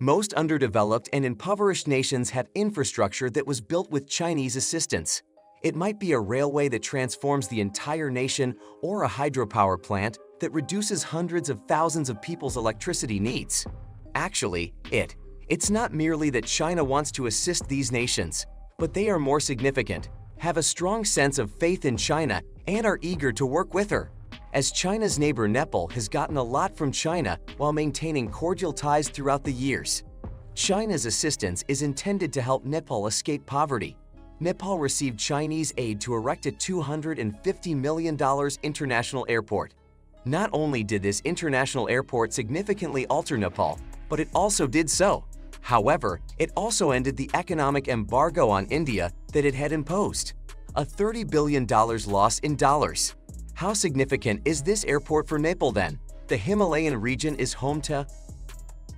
Most underdeveloped and impoverished nations have infrastructure that was built with Chinese assistance. It might be a railway that transforms the entire nation or a hydropower plant that reduces hundreds of thousands of people's electricity needs. Actually, it's not merely that China wants to assist these nations, but they are more significant, have a strong sense of faith in China, and are eager to work with her. As China's neighbor Nepal has gotten a lot from China while maintaining cordial ties throughout the years. China's assistance is intended to help Nepal escape poverty. Nepal received Chinese aid to erect a $250 million international airport. Not only did this international airport significantly alter Nepal, but it also did so. However, it also ended the economic embargo on India that it had imposed. A $30 billion loss in dollars. How significant is this airport for Nepal then? The Himalayan region is home to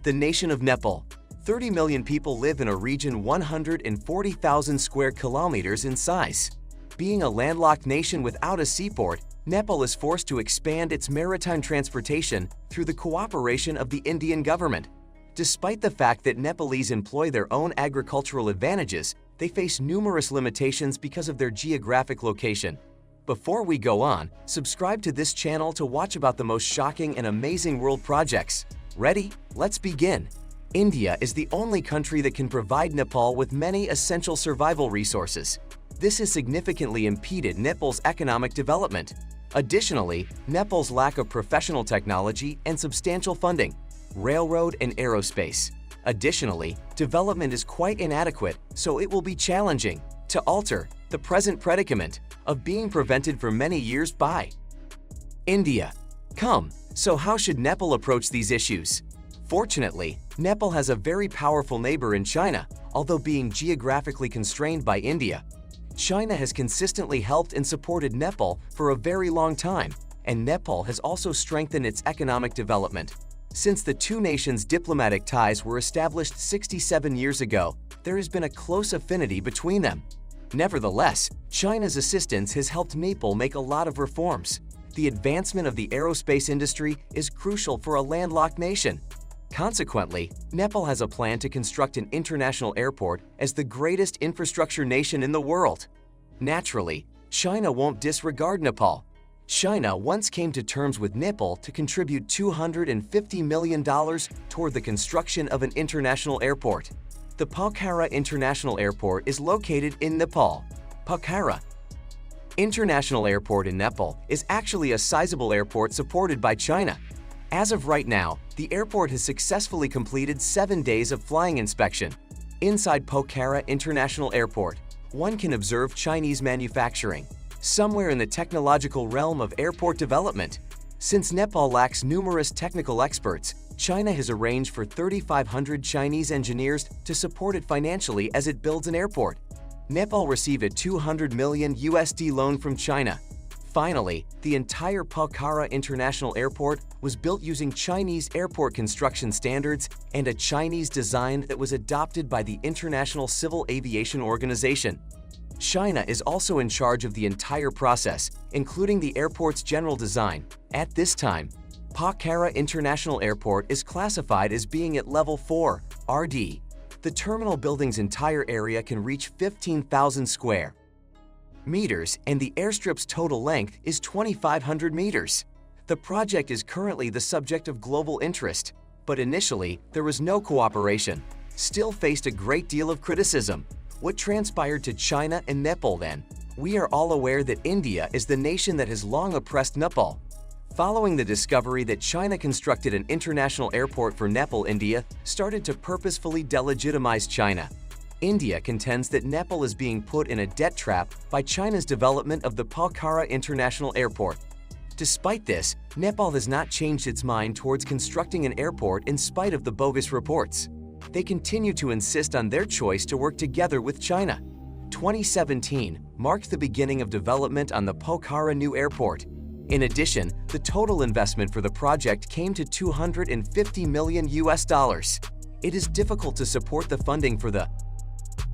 the nation of Nepal. 30 million people live in a region 140,000 square kilometers in size. Being a landlocked nation without a seaport, Nepal is forced to expand its maritime transportation through the cooperation of the Indian government. Despite the fact that Nepalese employ their own agricultural advantages, they face numerous limitations because of their geographic location. Before we go on, subscribe to this channel to watch about the most shocking and amazing world projects. Ready? Let's begin. India is the only country that can provide Nepal with many essential survival resources. This has significantly impeded Nepal's economic development. Additionally, Nepal's lack of professional technology and substantial funding, railroad and aerospace. Additionally, development is quite inadequate, so it will be challenging to alter the present predicament of being prevented for many years by India. So how should Nepal approach these issues? Fortunately, Nepal has a very powerful neighbor in China, although being geographically constrained by India. China has consistently helped and supported Nepal for a very long time, and Nepal has also strengthened its economic development. Since the two nations' diplomatic ties were established 67 years ago, there has been a close affinity between them. Nevertheless, China's assistance has helped Nepal make a lot of reforms. The advancement of the aerospace industry is crucial for a landlocked nation. Consequently, Nepal has a plan to construct an international airport as the greatest infrastructure nation in the world. Naturally, China won't disregard Nepal. China once came to terms with Nepal to contribute $250 million toward the construction of an international airport. The Pokhara International Airport is located in Nepal. Pokhara International Airport in Nepal is actually a sizable airport supported by China. As of right now, the airport has successfully completed 7 days of flying inspection. Inside Pokhara International Airport, one can observe Chinese manufacturing, somewhere in the technological realm of airport development. Since Nepal lacks numerous technical experts, China has arranged for 3,500 Chinese engineers to support it financially as it builds an airport. Nepal received a $200 million loan from China. Finally, the entire Pokhara International Airport was built using Chinese airport construction standards and a Chinese design that was adopted by the International Civil Aviation Organization. China is also in charge of the entire process, including the airport's general design. At this time, Pokhara International Airport is classified as being at Level 4, RD. The terminal building's entire area can reach 15,000 square meters, and the airstrip's total length is 2,500 meters. The project is currently the subject of global interest, but initially there was no cooperation, still faced a great deal of criticism. What transpired to China and Nepal then? We are all aware that India is the nation that has long oppressed Nepal. Following the discovery that China constructed an international airport for Nepal, India started to purposefully delegitimize China. India contends that Nepal is being put in a debt trap by China's development of the Pokhara International Airport. Despite this, Nepal has not changed its mind towards constructing an airport in spite of the bogus reports. They continue to insist on their choice to work together with China. 2017 marked the beginning of development on the Pokhara new airport. In addition, the total investment for the project came to $250 million. It is difficult to support the funding for the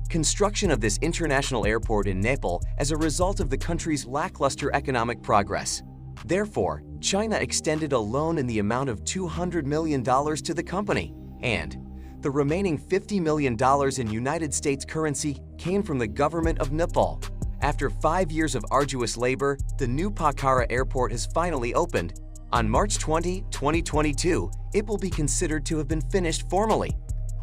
construction of this international airport in Nepal as a result of the country's lackluster economic progress. Therefore, China extended a loan in the amount of $200 million to the company, and The remaining $50 million in United States currency came from the government of Nepal. After 5 years of arduous labor, the new Pokhara airport has finally opened. On March 20, 2022, it will be considered to have been finished formally.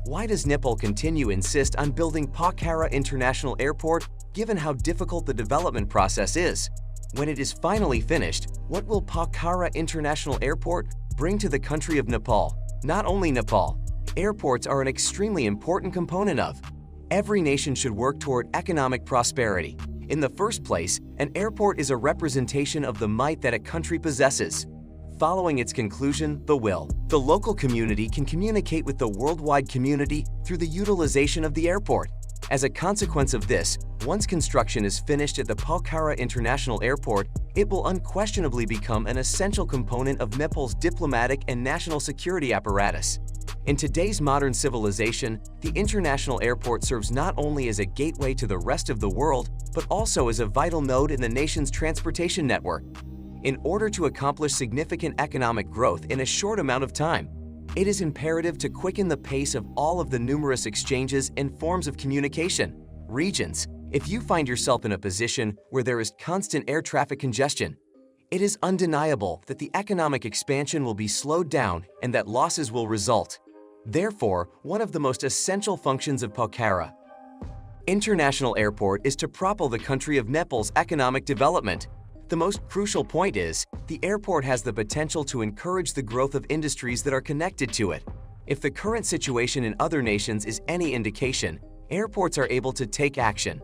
Why does Nepal continue to insist on building Pokhara International Airport, given how difficult the development process is? When it is finally finished, what will Pokhara International Airport bring to the country of Nepal? Not only Nepal. Airports are an extremely important component of. Every nation should work toward economic prosperity. In the first place, an airport is a representation of the might that a country possesses. Following its conclusion, the local community can communicate with the worldwide community through the utilization of the airport. As a consequence of this, once construction is finished at the Pokhara International Airport, it will unquestionably become an essential component of Nepal's diplomatic and national security apparatus. In today's modern civilization, the international airport serves not only as a gateway to the rest of the world, but also as a vital node in the nation's transportation network. In order to accomplish significant economic growth in a short amount of time, it is imperative to quicken the pace of all of the numerous exchanges and forms of communication. Regions. If you find yourself in a position where there is constant air traffic congestion, it is undeniable that the economic expansion will be slowed down and that losses will result. Therefore, one of the most essential functions of Pokhara International Airport is to propel the country of Nepal's economic development. The most crucial point is, the airport has the potential to encourage the growth of industries that are connected to it. If the current situation in other nations is any indication, airports are able to take action.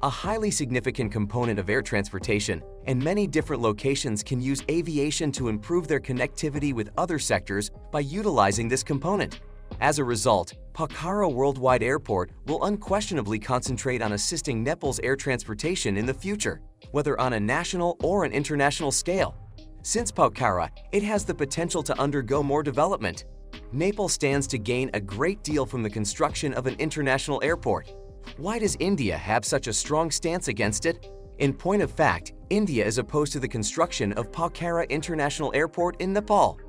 A highly significant component of air transportation, and many different locations can use aviation to improve their connectivity with other sectors by utilizing this component. As a result, Pokhara Worldwide Airport will unquestionably concentrate on assisting Nepal's air transportation in the future, whether on a national or an international scale. Since Pokhara, it has the potential to undergo more development. Nepal stands to gain a great deal from the construction of an international airport. Why does India have such a strong stance against it? In point of fact, India is opposed to the construction of Pokhara International Airport in Nepal.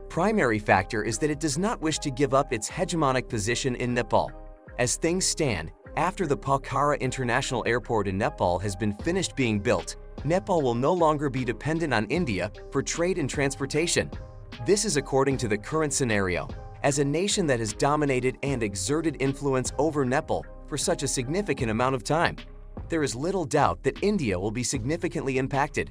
Primary factor is that it does not wish to give up its hegemonic position in Nepal. As things stand, after the Pokhara International Airport in Nepal has been finished being built, Nepal will no longer be dependent on India for trade and transportation. This is according to the current scenario. As a nation that has dominated and exerted influence over Nepal for such a significant amount of time, there is little doubt that India will be significantly impacted.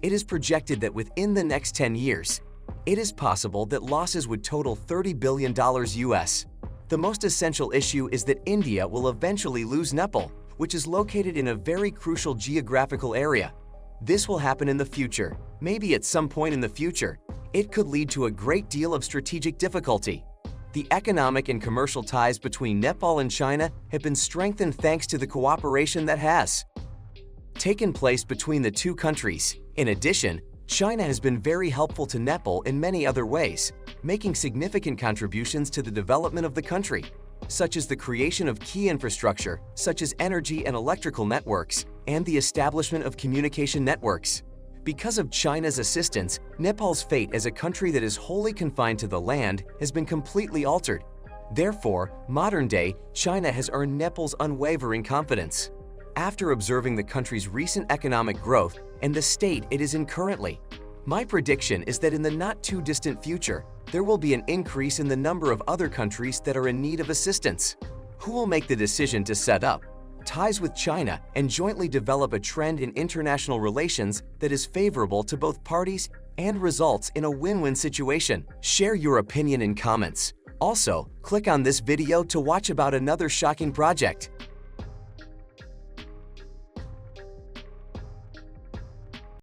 It is projected that within the next 10 years, it is possible that losses would total $30 billion US. The most essential issue is that India will eventually lose Nepal, which is located in a very crucial geographical area. This will happen in the future, maybe at some point in the future. It could lead to a great deal of strategic difficulty. The economic and commercial ties between Nepal and China have been strengthened thanks to the cooperation that has taken place between the two countries. In addition, China has been very helpful to Nepal in many other ways, making significant contributions to the development of the country, such as the creation of key infrastructure, such as energy and electrical networks, and the establishment of communication networks. Because of China's assistance, Nepal's fate as a country that is wholly confined to the land has been completely altered. Therefore, modern-day China has earned Nepal's unwavering confidence. After observing the country's recent economic growth and the state it is in currently, my prediction is that in the not-too-distant future, there will be an increase in the number of other countries that are in need of assistance, who will make the decision to set up ties with China and jointly develop a trend in international relations that is favorable to both parties and results in a win-win situation. Share your opinion in comments. Also, click on this video to watch about another shocking project.